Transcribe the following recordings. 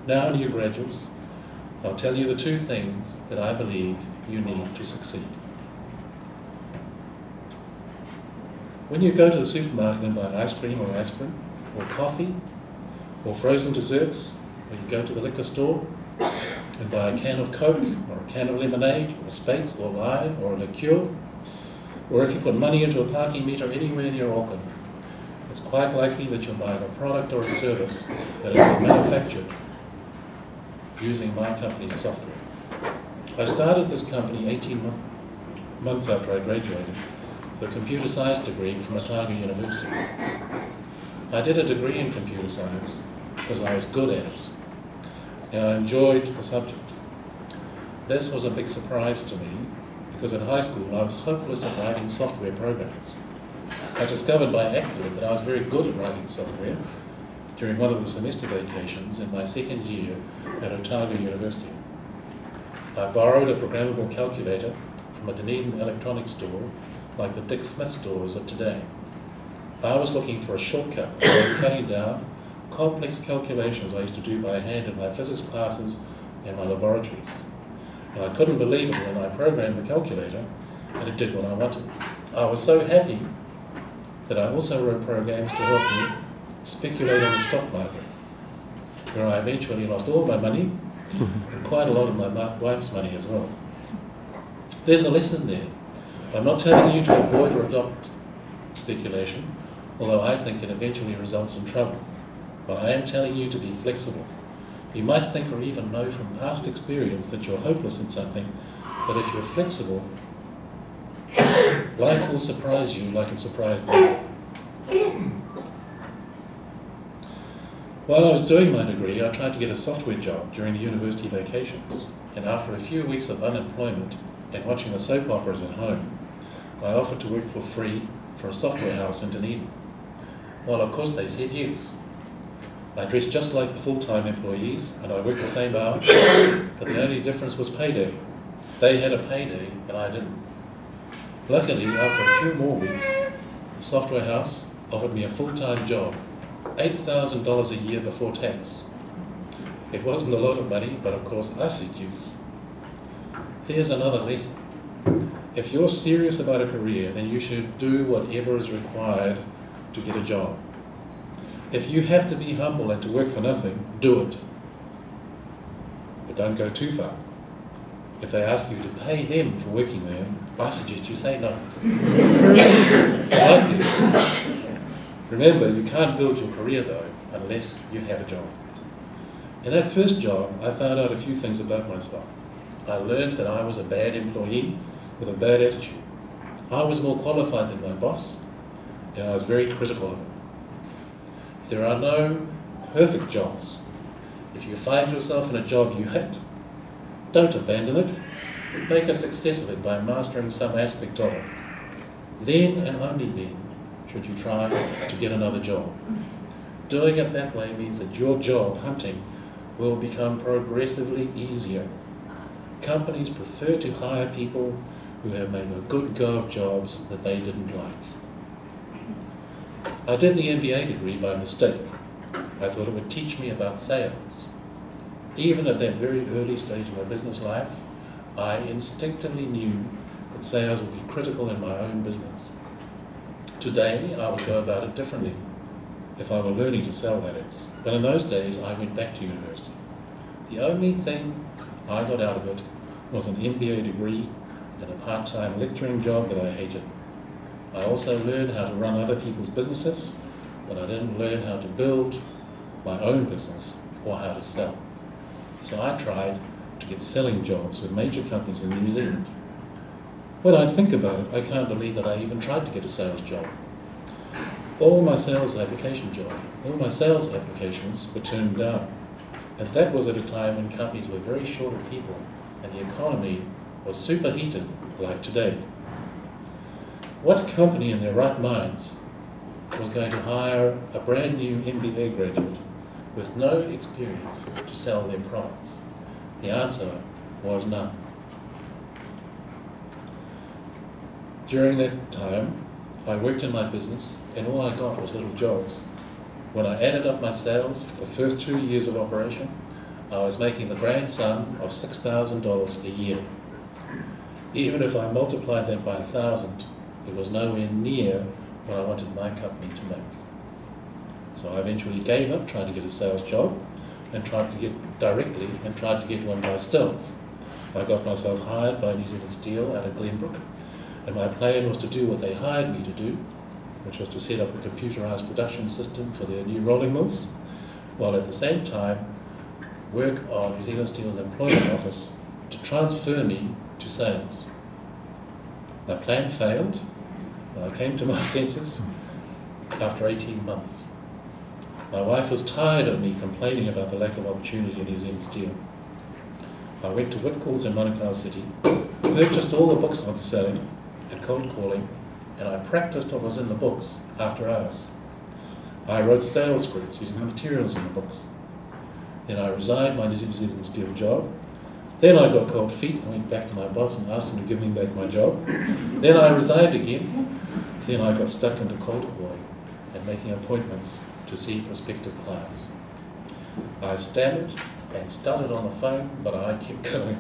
Now, new graduates, I'll tell you the two things that I believe you need to succeed. When you go to the supermarket and buy ice cream or aspirin, or coffee, or frozen desserts, or you go to the liquor store and buy a can of Coke, or a can of lemonade, or Spates, or wine, or a liqueur, or if you put money into a parking meter anywhere near Auckland, it's quite likely that you'll buy a product or a service that has been manufactured using my company's software. I started this company 18 months after I graduated with a computer science degree from Otago University. I did a degree in computer science because I was good at it and I enjoyed the subject. This was a big surprise to me because in high school I was hopeless at writing software programs. I discovered by accident that I was very good at writing software during one of the semester vacations in my second year at Otago University. I borrowed a programmable calculator from a Dunedin electronics store like the Dick Smith stores of today. I was looking for a shortcut by cutting down complex calculations I used to do by hand in my physics classes and my laboratories. And I couldn't believe it when I programmed the calculator and it did what I wanted. I was so happy that I also wrote programs to help me speculate on the stock market, where I eventually lost all my money and quite a lot of my wife's money as well. There's a lesson there. I'm not telling you to avoid or adopt speculation, although I think it eventually results in trouble. But I am telling you to be flexible. You might think or even know from past experience that you're hopeless in something, but if you're flexible, life will surprise you like it surprised me. While I was doing my degree, I tried to get a software job during the university vacations, and after a few weeks of unemployment and watching the soap operas at home, I offered to work for free for a software house in Dunedin. Well, of course they said yes. I dressed just like the full-time employees and I worked the same hours, but the only difference was payday. They had a payday and I didn't. Luckily, after a few more weeks, the software house offered me a full-time job, $8,000 a year before tax. It wasn't a lot of money, but of course I said yes. Here's another lesson. If you're serious about a career, then you should do whatever is required to get a job. If you have to be humble and to work for nothing, do it. But don't go too far. If they ask you to pay them for working there, I suggest you say no. Like this. Remember, you can't build your career though, unless you have a job. In that first job, I found out a few things about myself. I learned that I was a bad employee with a bad attitude. I was more qualified than my boss, and I was very critical of him. There are no perfect jobs. If you find yourself in a job you hate, don't abandon it. Make a success of it by mastering some aspect of it. Then and only then should you try to get another job. Doing it that way means that your job hunting will become progressively easier. Companies prefer to hire people who have made a good go of jobs that they didn't like. I did the MBA degree by mistake. I thought it would teach me about sales. Even at that very early stage of my business life, I instinctively knew that sales would be critical in my own business. Today, I would go about it differently if I were learning to sell, that is. But in those days, I went back to university. The only thing I got out of it was an MBA degree and a part-time lecturing job that I hated. I also learned how to run other people's businesses, but I didn't learn how to build my own business or how to sell. So I tried to get selling jobs with major companies in New Zealand. When I think about it, I can't believe that I even tried to get a sales job. All my sales applications were turned down. And that was at a time when companies were very short of people and the economy was superheated like today. What company in their right minds was going to hire a brand new MBA graduate with no experience to sell their products? The answer was none. During that time, I worked in my business and all I got was little jobs. When I added up my sales for the first 2 years of operation, I was making the grand sum of $6,000 a year. Even if I multiplied that by 1,000, it was nowhere near what I wanted my company to make. So I eventually gave up trying to get a sales job and tried to get one by stealth. I got myself hired by New Zealand Steel out of Glenbrook, and my plan was to do what they hired me to do, which was to set up a computerized production system for their new rolling mills, while at the same time work on New Zealand Steel's employment office to transfer me to sales. My plan failed, and I came to my senses after 18 months. My wife was tired of me complaining about the lack of opportunity in New Zealand Steel. I went to Whitcoulls in Manukau City, purchased all the books on selling and cold calling, and I practiced what was in the books after hours. I wrote sales scripts using the materials in the books. Then I resigned my New Zealand Steel job. Then I got cold feet and went back to my boss and asked him to give me back my job. Then I resigned again. Then I got stuck into cold calling and making appointments to see prospective clients. I stammered and stuttered on the phone, but I kept going.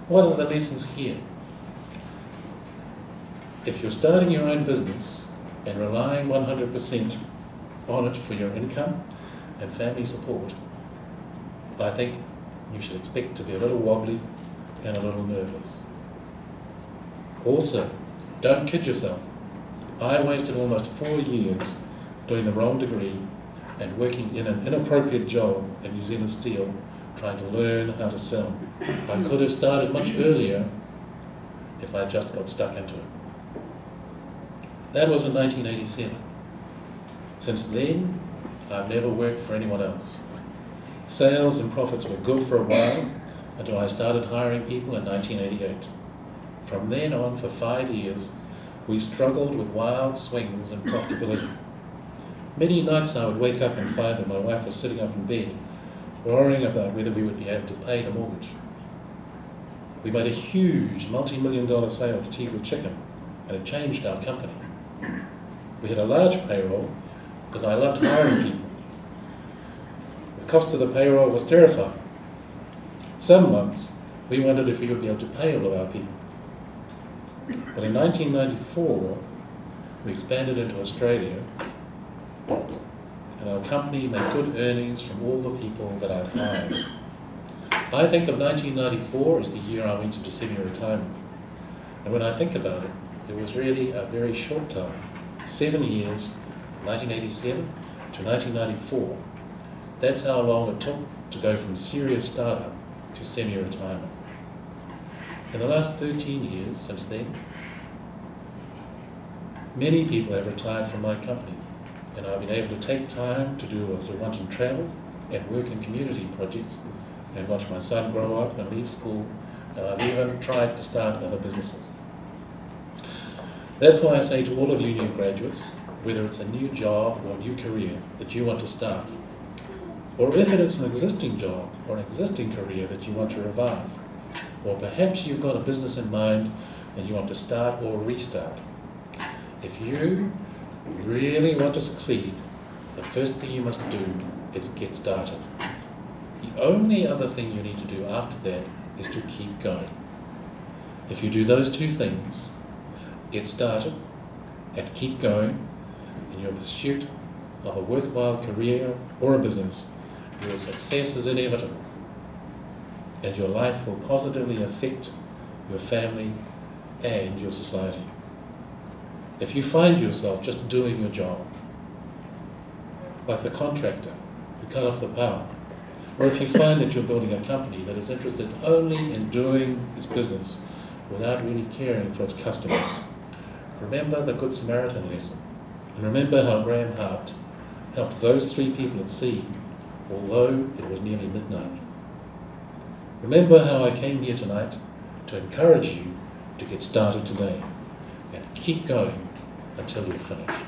What are the lessons here? If you're starting your own business and relying 100% on it for your income and family support, I think you should expect to be a little wobbly and a little nervous. Also, don't kid yourself. I wasted almost 4 years doing the wrong degree and working in an inappropriate job at New Zealand Steel trying to learn how to sell. I could have started much earlier if I just got stuck into it. That was in 1987. Since then, I've never worked for anyone else. Sales and profits were good for a while until I started hiring people in 1988. From then on, for 5 years, we struggled with wild swings in profitability. Many nights I would wake up and find that my wife was sitting up in bed, worrying about whether we would be able to pay the mortgage. We made a huge multi-million-dollar sale to Tea with Chicken, and it changed our company. We had a large payroll because I loved hiring people. The cost of the payroll was terrifying. Some months, we wondered if we would be able to pay all of our people. But in 1994, we expanded into Australia, and our company made good earnings from all the people that I'd hired. I think of 1994 as the year I went into semi-retirement. And when I think about it, it was really a very short time. 7 years, 1987 to 1994. That's how long it took to go from serious startup to semi-retirement. In the last 13 years since then, many people have retired from my company, and I've been able to take time to do what I want in travel and work in community projects and watch my son grow up and leave school, and I've even tried to start other businesses. That's why I say to all of you new graduates, whether it's a new job or a new career that you want to start, or if it is an existing job or an existing career that you want to revive, or perhaps you've got a business in mind and you want to start or restart. If you really want to succeed, the first thing you must do is get started. The only other thing you need to do after that is to keep going. If you do those two things, get started and keep going in your pursuit of a worthwhile career or a business, your success is inevitable, and your life will positively affect your family and your society. If you find yourself just doing your job, like the contractor who cut off the power, or if you find that you're building a company that is interested only in doing its business without really caring for its customers, remember the Good Samaritan lesson, and remember how Graham Hart helped those 3 people at sea, although it was nearly midnight. Remember how I came here tonight to encourage you to get started today and keep going until you're finished.